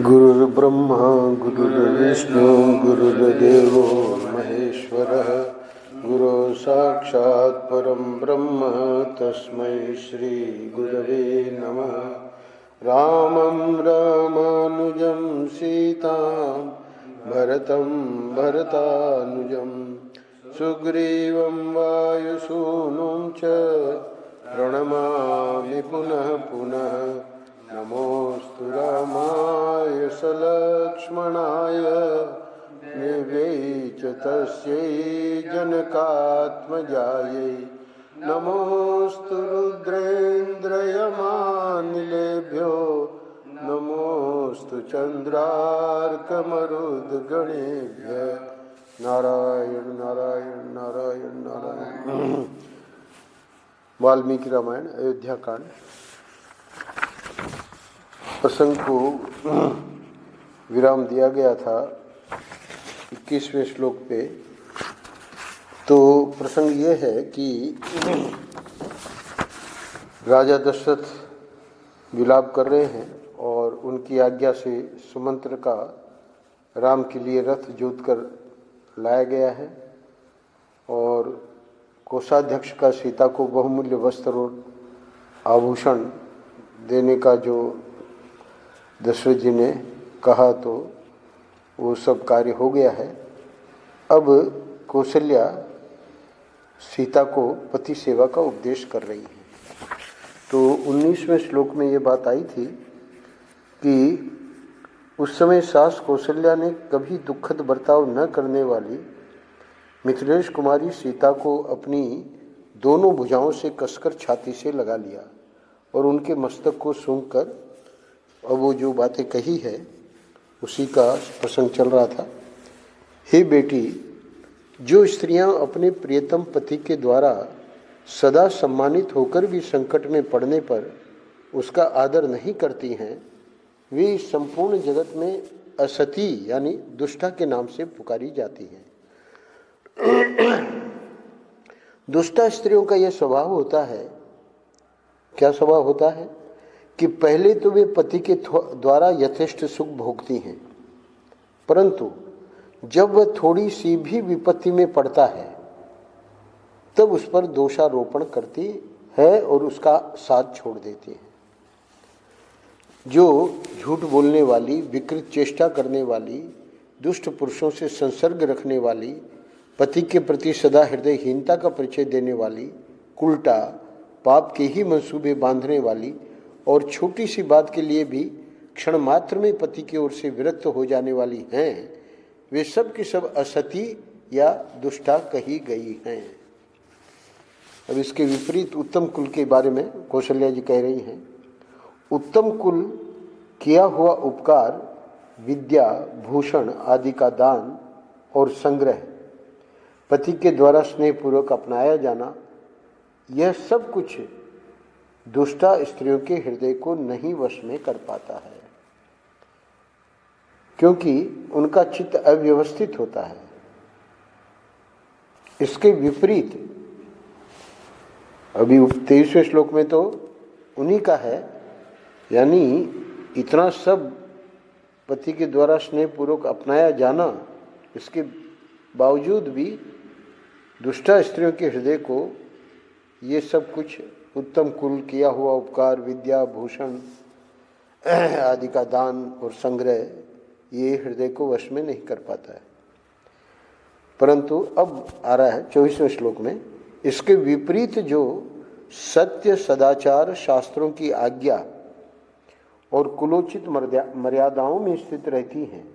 गुरुर्ब्रह्मा गुरुर्विष्णु गुरुर्देवो महेश्वरः गुरु साक्षात् परं ब्रह्म तस्मै श्री गुरवे नमः। रामं रामानुजं सीतां भरतं भरतानुजं सुग्रीवं वायुसूनुं च प्रणमामि पुनः पुनः। नमोस्तु रामाय सलक्ष्मणाय देव्यै च तस्यै जनकात्मजायै। नमोस्तु रुद्रेन्द्रयमानिलेभ्यो नमोस्तु चन्द्रार्कमरुद्गणेभ्यः। नारायण नारायण नारायण नारायण। वाल्मीकि रामायण अयोध्या कांड प्रसंग को विराम दिया गया था 21वें श्लोक पे। तो प्रसंग ये है कि राजा दशरथ विलाप कर रहे हैं और उनकी आज्ञा से सुमंत्र का राम के लिए रथ जोत कर लाया गया है और कोषाध्यक्ष का सीता को बहुमूल्य वस्त्र और आभूषण देने का जो दशरथ जी ने कहा तो वो सब कार्य हो गया है। अब कौशल्या सीता को पति सेवा का उपदेश कर रही है। तो 19वें श्लोक में ये बात आई थी कि उस समय सास कौशल्या ने कभी दुखद बर्ताव न करने वाली मिथिलेश कुमारी सीता को अपनी दोनों भुजाओं से कसकर छाती से लगा लिया और उनके मस्तक को सूंघकर अब वो जो बातें कही है उसी का प्रसंग चल रहा था। हे बेटी, जो स्त्रियां अपने प्रियतम पति के द्वारा सदा सम्मानित होकर भी संकट में पड़ने पर उसका आदर नहीं करती हैं, वे इस संपूर्ण जगत में असती यानी दुष्टा के नाम से पुकारी जाती हैं। दुष्टा स्त्रियों का यह स्वभाव होता है। क्या स्वभाव होता है कि पहले तो वे पति के द्वारा यथेष्ट सुख भोगती हैं, परंतु जब वह थोड़ी सी भी विपत्ति में पड़ता है तब उस पर दोषारोपण करती है और उसका साथ छोड़ देती है। जो झूठ बोलने वाली, विकृत चेष्टा करने वाली, दुष्ट पुरुषों से संसर्ग रखने वाली, पति के प्रति सदा हृदयहीनता का परिचय देने वाली, उल्टा पाप के ही मंसूबे बांधने वाली और छोटी सी बात के लिए भी क्षण मात्र में पति की ओर से विरक्त हो जाने वाली हैं, वे सब की सब असती या दुष्टा कही गई हैं। अब इसके विपरीत उत्तम कुल के बारे में कौशल्या जी कह रही हैं। उत्तम कुल किया हुआ उपकार, विद्या, भूषण आदि का दान और संग्रह, पति के द्वारा स्नेहपूर्वक अपनाया जाना, यह सब कुछ दुष्टा स्त्रियों के हृदय को नहीं वश में कर पाता है, क्योंकि उनका चित्त अव्यवस्थित होता है। इसके विपरीत अभी 23वें श्लोक में तो उन्हीं का है, यानी इतना सब पति के द्वारा स्नेहपूर्वक अपनाया जाना, इसके बावजूद भी दुष्टा स्त्रियों के हृदय को ये सब कुछ उत्तम कुल, किया हुआ उपकार, विद्या, भूषण आदि का दान और संग्रह, ये हृदय को वश में नहीं कर पाता है। परंतु अब आ रहा है 24वें श्लोक में, इसके विपरीत जो सत्य, सदाचार, शास्त्रों की आज्ञा और कुलोचित मर्यादाओं में स्थित रहती हैं,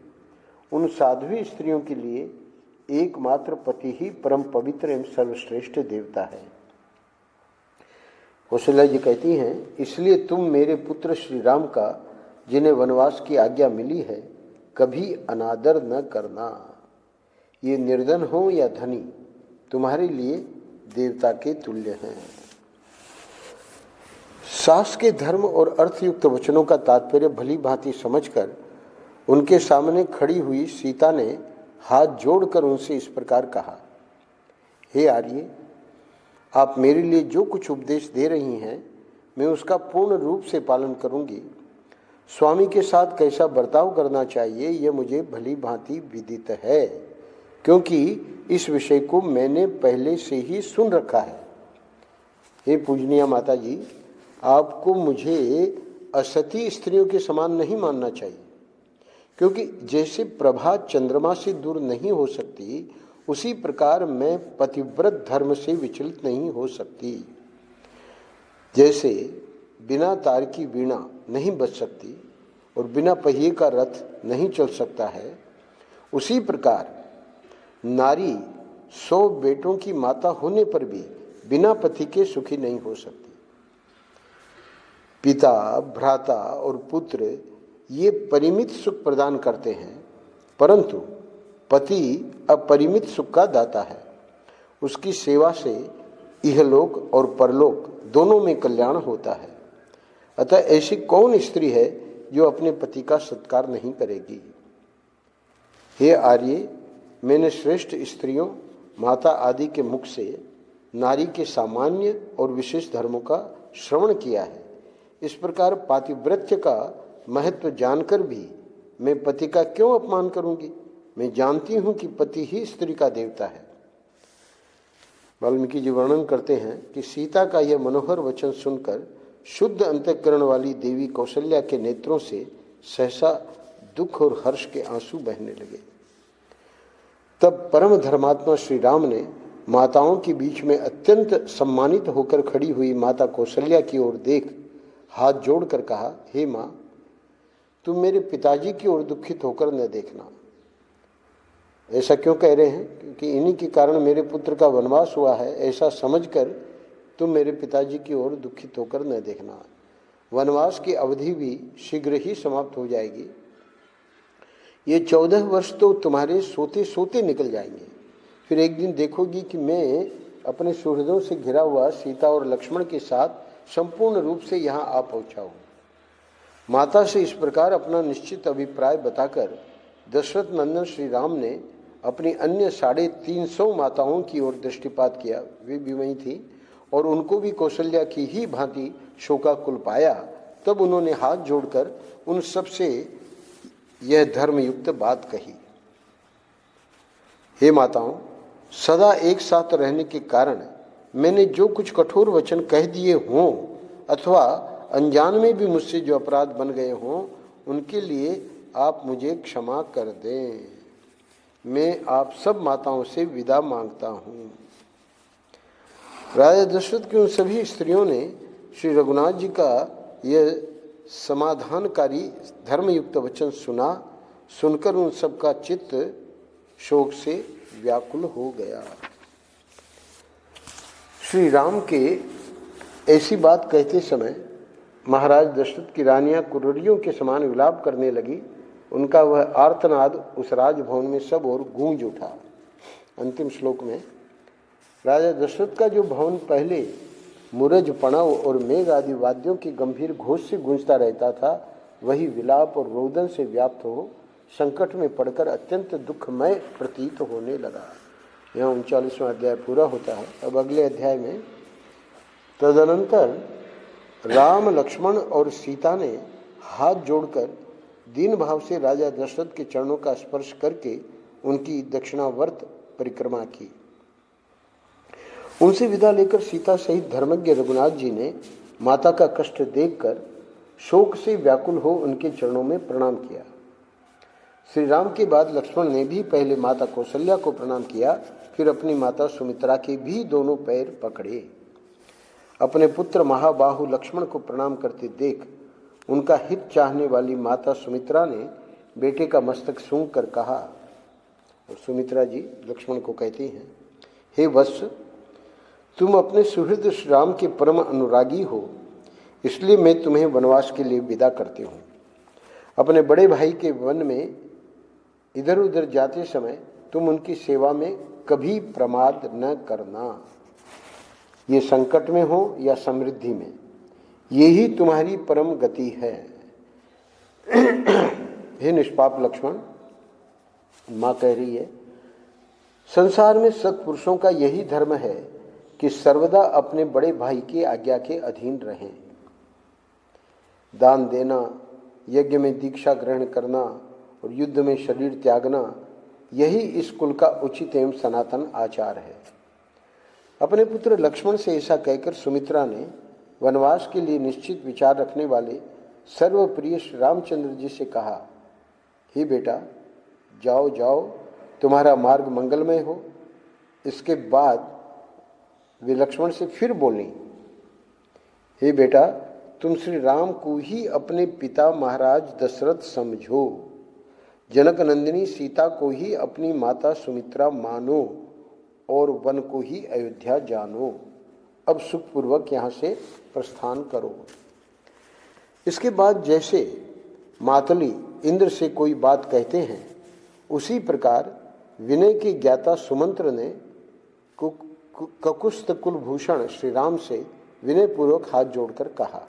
उन साध्वी स्त्रियों के लिए एकमात्र पति ही परम पवित्र एवं सर्वश्रेष्ठ देवता है। कौशल्या जी कहती हैं, इसलिए तुम मेरे पुत्र श्री राम का, जिन्हें वनवास की आज्ञा मिली है, कभी अनादर न करना। ये निर्धन हो या धनी, तुम्हारे लिए देवता के तुल्य हैं। सास के धर्म और अर्थयुक्त वचनों का तात्पर्य भली भांति समझकर उनके सामने खड़ी हुई सीता ने हाथ जोड़कर उनसे इस प्रकार कहा, हे आर्य, आप मेरे लिए जो कुछ उपदेश दे रही हैं मैं उसका पूर्ण रूप से पालन करूंगी। स्वामी के साथ कैसा बर्ताव करना चाहिए यह मुझे भली भांति विदित है, क्योंकि इस विषय को मैंने पहले से ही सुन रखा है। हे पूजनीय माता जी, आपको मुझे असती स्त्रियों के समान नहीं मानना चाहिए, क्योंकि जैसे प्रभा चंद्रमा से दूर नहीं हो सकती, उसी प्रकार मैं पतिव्रत धर्म से विचलित नहीं हो सकती। जैसे बिना तार की वीणा नहीं बज सकती और बिना पहिए का रथ नहीं चल सकता है, उसी प्रकार नारी 100 बेटों की माता होने पर भी बिना पति के सुखी नहीं हो सकती। पिता, भ्राता और पुत्र ये परिमित सुख प्रदान करते हैं, परंतु पति अपरिमित सुख का दाता है। उसकी सेवा से इहलोक और परलोक दोनों में कल्याण होता है। अतः ऐसी कौन स्त्री है जो अपने पति का सत्कार नहीं करेगी। हे आर्य, मैंने श्रेष्ठ स्त्रियों, माता आदि के मुख से नारी के सामान्य और विशेष धर्मों का श्रवण किया है। इस प्रकार पातिव्रत्य का महत्व जानकर भी मैं पति का क्यों अपमान करूंगी। मैं जानती हूं कि पति ही स्त्री का देवता है। वाल्मीकि जी वर्णन करते हैं कि सीता का यह मनोहर वचन सुनकर शुद्ध अंतःकरण वाली देवी कौशल्या के नेत्रों से सहसा दुख और हर्ष के आंसू बहने लगे। तब परम धर्मात्मा श्री राम ने माताओं के बीच में अत्यंत सम्मानित होकर खड़ी हुई माता कौशल्या की ओर देख हाथ जोड़कर कहा, हे माँ, तुम मेरे पिताजी की ओर दुखित होकर न देखना। ऐसा क्यों कह रहे हैं? क्योंकि इन्हीं के कारण मेरे पुत्र का वनवास हुआ है, ऐसा समझकर तुम मेरे पिताजी की ओर दुखित होकर न देखना। वनवास की अवधि भी शीघ्र ही समाप्त हो जाएगी। ये 14 वर्ष तो तुम्हारे सोते सोते निकल जाएंगे। फिर एक दिन देखोगी कि मैं अपने सुहृदों से घिरा हुआ सीता और लक्ष्मण के साथ संपूर्ण रूप से यहाँ आ पहुँचा हूँ। माता से इस प्रकार अपना निश्चित अभिप्राय बताकर दशरथ नंदन श्री राम ने अपनी अन्य 350 माताओं की ओर दृष्टिपात किया। वे भी वहीं थी और उनको भी कौशल्या की ही भांति शोकाकुल पाया। तब उन्होंने हाथ जोड़कर उन सब से यह धर्मयुक्त बात कही, हे माताओं, सदा एक साथ रहने के कारण मैंने जो कुछ कठोर वचन कह दिए हों अथवा अनजान में भी मुझसे जो अपराध बन गए हों, उनके लिए आप मुझे क्षमा कर दें। मैं आप सब माताओं से विदा मांगता हूँ। राजा दशरथ की उन सभी स्त्रियों ने श्री रघुनाथ जी का यह समाधानकारी धर्मयुक्त वचन सुना। सुनकर उन सब का चित्त शोक से व्याकुल हो गया। श्री राम के ऐसी बात कहते समय महाराज दशरथ की रानियां कुर्रियों के समान विलाप करने लगी। उनका वह आर्तनाद उस राजभवन में सब ओर गूंज उठा। अंतिम श्लोक में राजा दशरथ का जो भवन पहले मुरज, पणव और मेघ आदि वाद्यों के गंभीर घोष से गूंजता रहता था, वही विलाप और रोदन से व्याप्त हो संकट में पड़कर अत्यंत दुखमय प्रतीत होने लगा। यहाँ 39वां अध्याय पूरा होता है। अब अगले अध्याय में तदनंतर राम, लक्ष्मण और सीता ने हाथ जोड़कर दीन भाव से राजा दशरथ के चरणों का स्पर्श करके उनकी दक्षिणावर्त परिक्रमा की। उनसे विदा लेकर सीता सहित धर्मज्ञ रघुनाथ जी ने माता का कष्ट देखकर शोक से व्याकुल हो उनके चरणों में प्रणाम किया। श्री राम के बाद लक्ष्मण ने भी पहले माता कौशल्या को प्रणाम किया, फिर अपनी माता सुमित्रा के भी दोनों पैर पकड़े। अपने पुत्र महाबाहु लक्ष्मण को प्रणाम करते देख उनका हित चाहने वाली माता सुमित्रा ने बेटे का मस्तक सूंघ कर कहा, और सुमित्रा जी लक्ष्मण को कहती हैं, हे वत्स, तुम अपने सुहृद श्री राम के परम अनुरागी हो, इसलिए मैं तुम्हें वनवास के लिए विदा करती हूँ। अपने बड़े भाई के वन में इधर उधर जाते समय तुम उनकी सेवा में कभी प्रमाद न करना। ये संकट में हो या समृद्धि में, यही तुम्हारी परम गति है। हे निष्पाप लक्ष्मण, माँ कह रही है, संसार में सत्पुरुषों का यही धर्म है कि सर्वदा अपने बड़े भाई की आज्ञा के अधीन रहें। दान देना, यज्ञ में दीक्षा ग्रहण करना और युद्ध में शरीर त्यागना, यही इस कुल का उचित एवं सनातन आचार है। अपने पुत्र लक्ष्मण से ऐसा कहकर सुमित्रा ने वनवास के लिए निश्चित विचार रखने वाले सर्वप्रिय श्री रामचंद्र जी से कहा, हे बेटा, जाओ जाओ, तुम्हारा मार्ग मंगलमय हो। इसके बाद वे लक्ष्मण से फिर बोली, हे बेटा, तुम श्री राम को ही अपने पिता महाराज दशरथ समझो, जनक नंदिनी सीता को ही अपनी माता सुमित्रा मानो और वन को ही अयोध्या जानो। अब सुखपूर्वक यहाँ से प्रस्थान करो। इसके बाद जैसे मातली इंद्र से कोई बात कहते हैं, उसी प्रकार विनय के ज्ञाता सुमंत्र ने ककुस्थ कुलभूषण श्री राम से विनयपूर्वक हाथ जोड़कर कहा,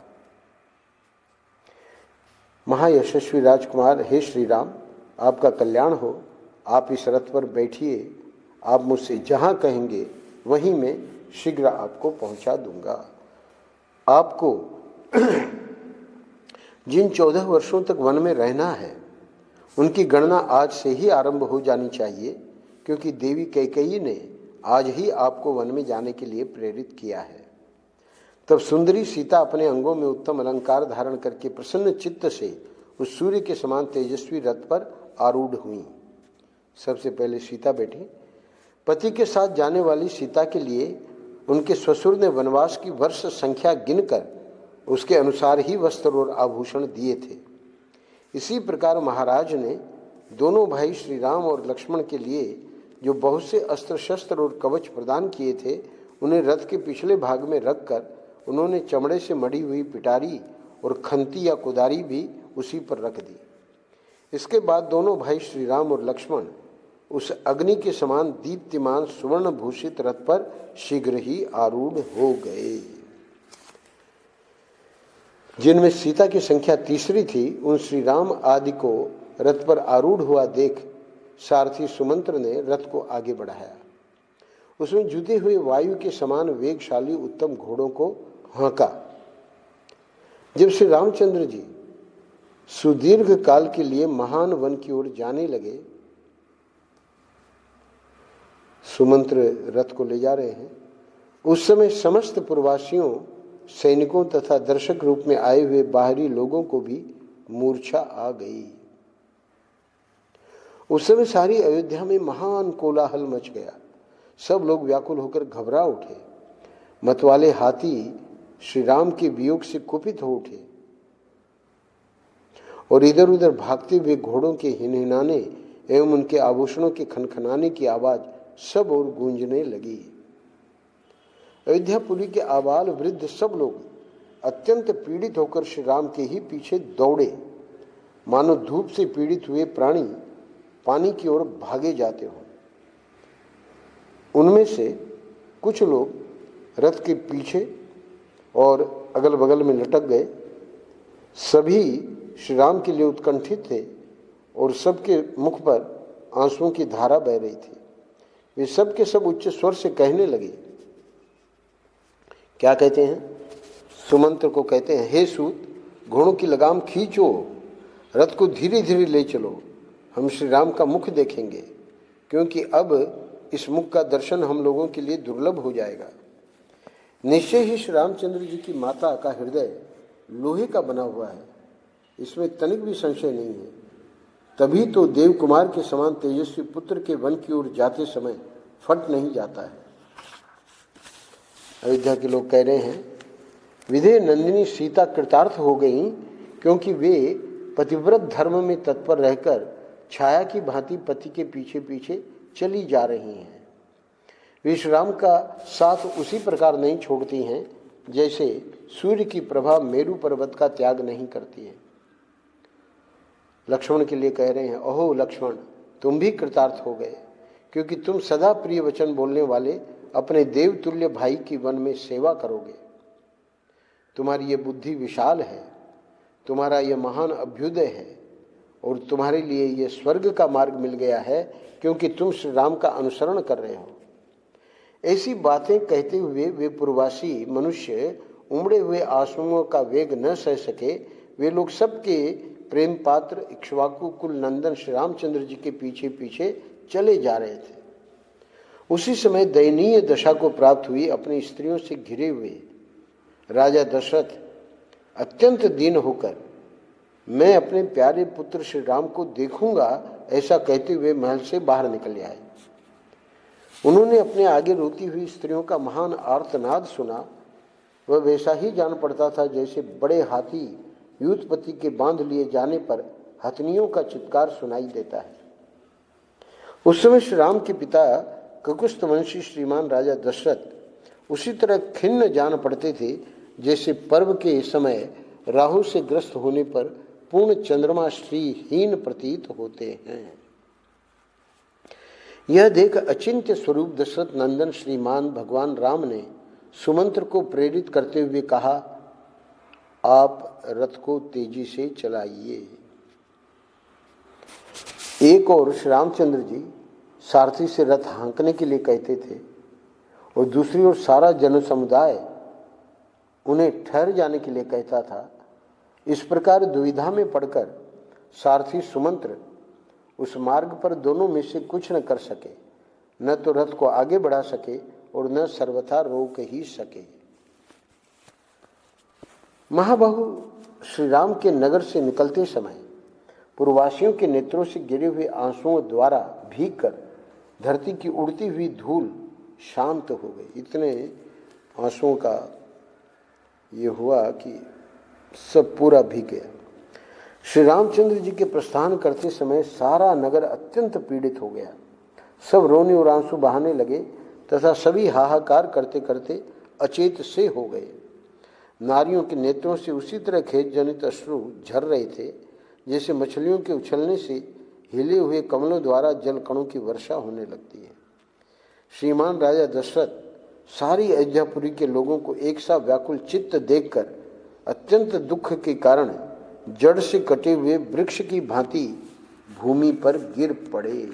महायशस्वी राजकुमार, हे श्री राम, आपका कल्याण हो। आप इस रथ पर बैठिए। आप मुझसे जहाँ कहेंगे वहीं मैं शीघ्र आपको पहुँचा दूंगा। आपको जिन 14 वर्षों तक वन में रहना है, उनकी गणना आज से ही आरंभ हो जानी चाहिए, क्योंकि देवी कैकेयी ने आज ही आपको वन में जाने के लिए प्रेरित किया है। तब सुंदरी सीता अपने अंगों में उत्तम अलंकार धारण करके प्रसन्न चित्त से उस सूर्य के समान तेजस्वी रथ पर आरूढ़ हुई। सबसे पहले सीता बैठी। पति के साथ जाने वाली सीता के लिए उनके ससुर ने वनवास की वर्ष संख्या गिनकर उसके अनुसार ही वस्त्र और आभूषण दिए थे। इसी प्रकार महाराज ने दोनों भाई श्री राम और लक्ष्मण के लिए जो बहुत से अस्त्र शस्त्र और कवच प्रदान किए थे, उन्हें रथ के पिछले भाग में रखकर उन्होंने चमड़े से मढ़ी हुई पिटारी और खंती या कुदारी भी उसी पर रख दी। इसके बाद दोनों भाई श्री राम और लक्ष्मण उस अग्नि के समान दीप्तिमान सुवर्ण भूषित रथ पर शीघ्र ही आरूढ़ हो गए। जिनमें सीता की संख्या तीसरी थी, उन श्री राम आदि को रथ पर आरूढ़ हुआ देख सारथी सुमंत्र ने रथ को आगे बढ़ाया। उसमें जुते हुए वायु के समान वेगशाली उत्तम घोड़ों को हाँका। जब श्री रामचंद्र जी सुदीर्घ काल के लिए महान वन की ओर जाने लगे, सुमंत्र रथ को ले जा रहे हैं, उस समय समस्त पूर्ववासियों, सैनिकों तथा दर्शक रूप में आए हुए बाहरी लोगों को भी मूर्छा आ गई। उस समय सारी अयोध्या में महान कोलाहल मच गया। सब लोग व्याकुल होकर घबरा उठे। मतवाले हाथी श्री राम के वियोग से कुपित हो उठे और इधर उधर भागते हुए घोड़ों के हिनहिनाने एवं उनके आभूषणों के खनखनाने की आवाज सब और गूंजने लगी। अयोध्यापुरी के आबाल वृद्ध सब लोग अत्यंत पीड़ित होकर श्री राम के ही पीछे दौड़े, मानो धूप से पीड़ित हुए प्राणी पानी की ओर भागे जाते हों। उनमें से कुछ लोग रथ के पीछे और अगल बगल में लटक गए। सभी श्री राम के लिए उत्कंठित थे और सबके मुख पर आंसुओं की धारा बह रही थी। वे सब के सब उच्च स्वर से कहने लगे। क्या कहते हैं? सुमंत्र को कहते हैं, हे सूत, घोड़ों की लगाम खींचो, रथ को धीरे धीरे ले चलो, हम श्री राम का मुख देखेंगे, क्योंकि अब इस मुख का दर्शन हम लोगों के लिए दुर्लभ हो जाएगा। निश्चय ही श्री रामचंद्र जी की माता का हृदय लोहे का बना हुआ है, इसमें तनिक भी संशय नहीं है। तभी तो देव कुमार के समान तेजस्वी पुत्र के वन की ओर जाते समय फट नहीं जाता है। अयोध्या के लोग कह रहे हैं, विधेय नंदिनी सीता कृतार्थ हो गई, क्योंकि वे पतिव्रत धर्म में तत्पर रहकर छाया की भांति पति के पीछे पीछे चली जा रही हैं। वे श्री राम का साथ उसी प्रकार नहीं छोड़ती हैं जैसे सूर्य की प्रभा मेरु पर्वत का त्याग नहीं करती है। लक्ष्मण के लिए कह रहे हैं, ओहो लक्ष्मण, तुम भी कृतार्थ हो गए, क्योंकि तुम सदा प्रिय वचन बोलने वाले अपने देवतुल्य भाई की वन में सेवा करोगे। तुम्हारी ये बुद्धि विशाल है, तुम्हारा यह महान अभ्युदय है और तुम्हारे लिए यह स्वर्ग का मार्ग मिल गया है, क्योंकि तुम श्री राम का अनुसरण कर रहे हो। ऐसी बातें कहते हुए वे पूर्ववासी मनुष्य उमड़े हुए आंसुओं का वेग न सह सके। वे लोग सबके प्रेम पात्र इक्ष्वाकु कुल नंदन श्री रामचंद्र जी के पीछे पीछे चले जा रहे थे। उसी समय दयनीय दशा को प्राप्त हुई अपनी स्त्रियों से घिरे हुए राजा दशरथ अत्यंत दीन होकर मैं अपने प्यारे पुत्र श्री राम को देखूंगा ऐसा कहते हुए महल से बाहर निकल आए। उन्होंने अपने आगे रोती हुई स्त्रियों का महान आर्तनाद सुना। वह वैसा ही जान पड़ता था जैसे बड़े हाथी युद्धपति के बांध लिए जाने पर हथनियों का चित्कार सुनाई देता है। उस समय श्री राम के पिता ककुस्थवंशी श्रीमान राजा दशरथ उसी तरह खिन्न जान पड़ते थे जैसे पर्व के समय राहु से ग्रस्त होने पर पूर्ण चंद्रमा श्रीहीन प्रतीत होते हैं। यह देख अचिंत्य स्वरूप दशरथ नंदन श्रीमान भगवान राम ने सुमंत्र को प्रेरित करते हुए कहा, आप रथ को तेजी से चलाइए। एक और श्री रामचंद्र जी सारथी से रथ हाँकने के लिए कहते थे और दूसरी ओर सारा जन समुदाय उन्हें ठहर जाने के लिए कहता था। इस प्रकार दुविधा में पड़कर सारथी सुमंत्र उस मार्ग पर दोनों में से कुछ न कर सके, न तो रथ को आगे बढ़ा सके और न सर्वथा रोक ही सके। महाबाहु श्री राम के नगर से निकलते समय पूर्ववासियों के नेत्रों से गिरे हुए आंसुओं द्वारा भीग कर धरती की उड़ती हुई धूल शांत हो गई। इतने आंसुओं का ये हुआ कि सब पूरा भीग गया। श्री रामचंद्र जी के प्रस्थान करते समय सारा नगर अत्यंत पीड़ित हो गया। सब रोने और आंसू बहाने लगे तथा सभी हाहाकार करते करते अचेत से हो गए। नारियों के नेत्रों से उसी तरह खेद जनित अश्रु झर रहे थे जैसे मछलियों के उछलने से हिले हुए कमलों द्वारा जल कणों की वर्षा होने लगती है। श्रीमान राजा दशरथ सारी अयोध्यापुरी के लोगों को एक सा व्याकुल चित्त देखकर अत्यंत दुख के कारण जड़ से कटे हुए वृक्ष की भांति भूमि पर गिर पड़े।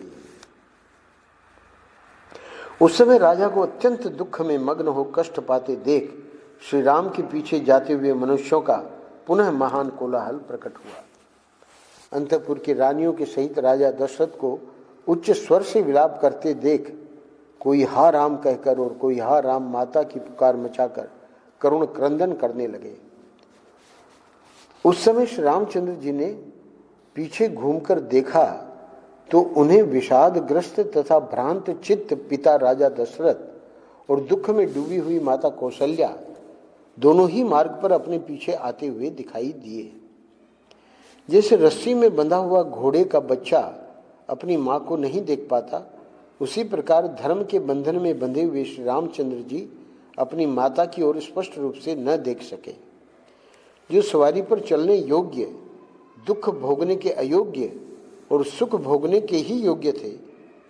उस समय राजा को अत्यंत दुख में मग्न हो कष्ट पाते देख श्री राम के पीछे जाते हुए मनुष्यों का पुनः महान कोलाहल प्रकट हुआ। अंतपुर की रानियों के सहित राजा दशरथ को उच्च स्वर से विलाप करते देख कोई हा राम कहकर और कोई हा राम माता की पुकार मचाकर करुण क्रंदन करने लगे। उस समय श्री रामचंद्र जी ने पीछे घूमकर देखा तो उन्हें विषादग्रस्त तथा भ्रांत चित्त पिता राजा दशरथ और दुख में डूबी हुई माता कौशल्या दोनों ही मार्ग पर अपने पीछे आते हुए दिखाई दिए। जैसे रस्सी में बंधा हुआ घोड़े का बच्चा अपनी माँ को नहीं देख पाता, उसी प्रकार धर्म के बंधन में बंधे हुए श्री रामचंद्र जी अपनी माता की ओर स्पष्ट रूप से न देख सके। जो सवारी पर चलने योग्य, दुख भोगने के अयोग्य और सुख भोगने के ही योग्य थे,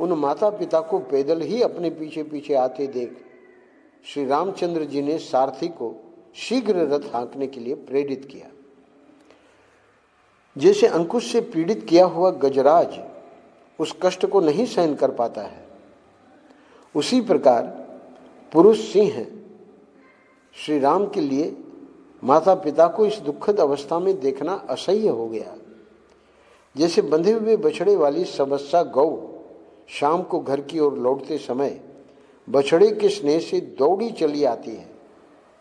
उन माता पिता को पैदल ही अपने पीछे पीछे आते देख श्री रामचंद्र जी ने सारथी को शीघ्र रथ हाँकने के लिए प्रेरित किया। जैसे अंकुश से पीड़ित किया हुआ गजराज उस कष्ट को नहीं सहन कर पाता है, उसी प्रकार पुरुष सिंह श्री राम के लिए माता पिता को इस दुखद अवस्था में देखना असह्य हो गया। जैसे बंधे हुए बछड़े वाली सबस्सा गौ शाम को घर की ओर लौटते समय बछड़े के स्नेह से दौड़ी चली आती है,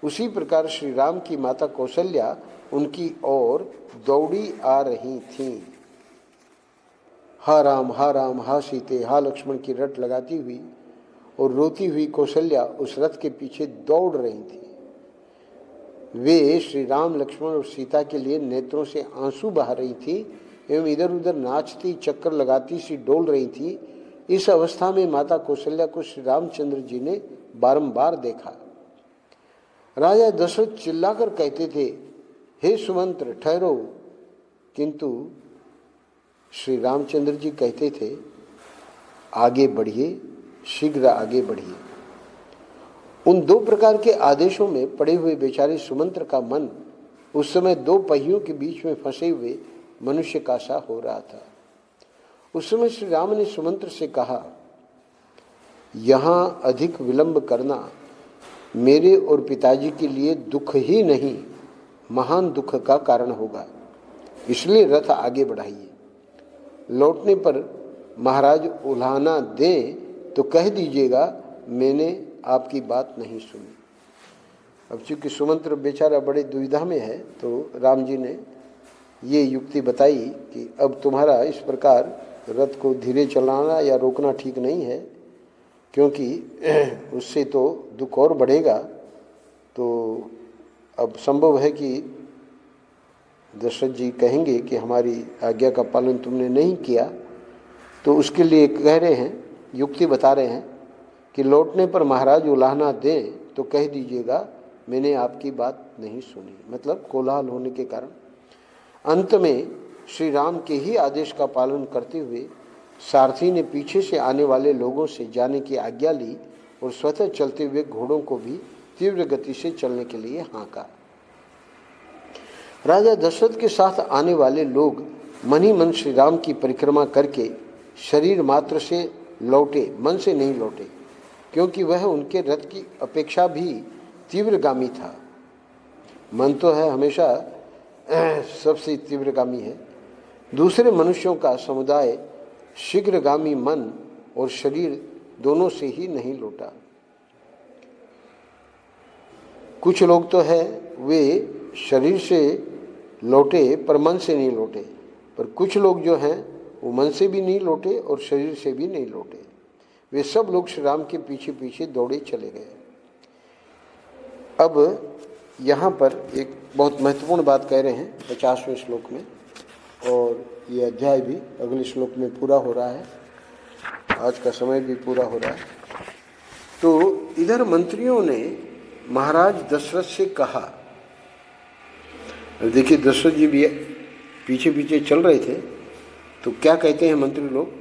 उसी प्रकार श्री राम की माता कौशल्या उनकी ओर दौड़ी आ रही थीं। हा राम हा सीते हा लक्ष्मण की रट लगाती हुई और रोती हुई कौशल्या उस रथ के पीछे दौड़ रही थी। वे श्री राम लक्ष्मण और सीता के लिए नेत्रों से आंसू बहा रही थी एवं इधर उधर नाचती चक्कर लगाती सी डोल रही थी। इस अवस्था में माता कौशल्या को श्री रामचंद्र जी ने बारंबार देखा। राजा दशरथ चिल्लाकर कहते थे, हे सुमंत्र ठहरो, किंतु श्री रामचंद्र जी कहते थे, आगे बढ़िए, शीघ्र आगे बढ़िए। उन दो प्रकार के आदेशों में पड़े हुए बेचारे सुमंत्र का मन उस समय दो पहियों के बीच में फंसे हुए मनुष्य का सा हो रहा था। उस समय श्री राम ने सुमंत्र से कहा, यहाँ अधिक विलंब करना मेरे और पिताजी के लिए दुख ही नहीं महान दुख का कारण होगा। इसलिए रथ आगे बढ़ाइए। लौटने पर महाराज उल्हाना दें तो कह दीजिएगा मैंने आपकी बात नहीं सुनी। अब चूंकि सुमंत्र बेचारा बड़े दुविधा में है, तो राम जी ने ये युक्ति बताई कि अब तुम्हारा इस प्रकार रथ को धीरे चलाना या रोकना ठीक नहीं है, क्योंकि उससे तो दुख और बढ़ेगा। तो अब संभव है कि दशरथ जी कहेंगे कि हमारी आज्ञा का पालन तुमने नहीं किया, तो उसके लिए कह रहे हैं, युक्ति बता रहे हैं कि लौटने पर महाराज उलाहना दें तो कह दीजिएगा मैंने आपकी बात नहीं सुनी, मतलब कोलाहल होने के कारण। अंत में श्री राम के ही आदेश का पालन करते हुए सारथी ने पीछे से आने वाले लोगों से जाने की आज्ञा ली और स्वतः चलते हुए घोड़ों को भी तीव्र गति से चलने के लिए हाँका। राजा दशरथ के साथ आने वाले लोग मन ही मन श्री राम की परिक्रमा करके शरीर मात्र से लौटे, मन से नहीं लौटे, क्योंकि वह उनके रथ की अपेक्षा भी तीव्रगामी था। मन तो है हमेशा सबसे तीव्रगामी है। दूसरे मनुष्यों का समुदाय शीघ्रगामी मन और शरीर दोनों से ही नहीं लौटा। कुछ लोग तो है वे शरीर से लौटे पर मन से नहीं लौटे, पर कुछ लोग जो हैं वो मन से भी नहीं लौटे और शरीर से भी नहीं लौटे। वे सब लोग श्री राम के पीछे पीछे दौड़े चले गए। अब यहाँ पर एक बहुत महत्वपूर्ण बात कह रहे हैं 50वें श्लोक में, और ये अध्याय भी अगले श्लोक में पूरा हो रहा है, आज का समय भी पूरा हो रहा है। तो इधर मंत्रियों ने महाराज दशरथ से कहा, देखिए दशरथ जी भी पीछे पीछे चल रहे थे, तो क्या कहते हैं मंत्री लोग,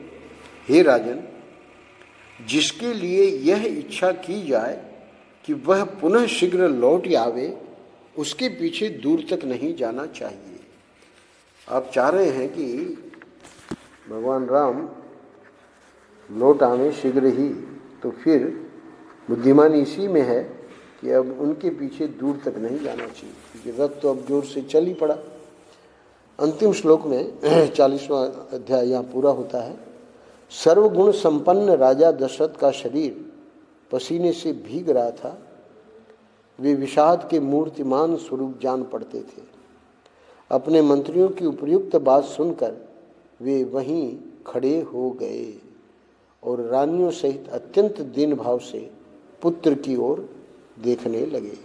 हे राजन, जिसके लिए यह इच्छा की जाए कि वह पुनः शीघ्र लौट आवे, उसके पीछे दूर तक नहीं जाना चाहिए। आप चाह रहे हैं कि भगवान राम लौट आवे शीघ्र ही, तो फिर बुद्धिमानी इसी में है कि अब उनके पीछे दूर तक नहीं जाना चाहिए, क्योंकि रथ तो अब जोर से चल ही पड़ा। अंतिम श्लोक में 40वां अध्याय यहाँ पूरा होता है। सर्वगुण संपन्न राजा दशरथ का शरीर पसीने से भीग रहा था। वे विषाद के मूर्तिमान स्वरूप जान पड़ते थे। अपने मंत्रियों की उपयुक्त बात सुनकर वे वहीं खड़े हो गए और रानियों सहित अत्यंत दीन भाव से पुत्र की ओर देखने लगे।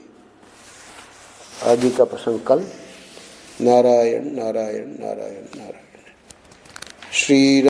आगे का प्रसंग कल। नारायण नारायण नारायण नारायण। श्री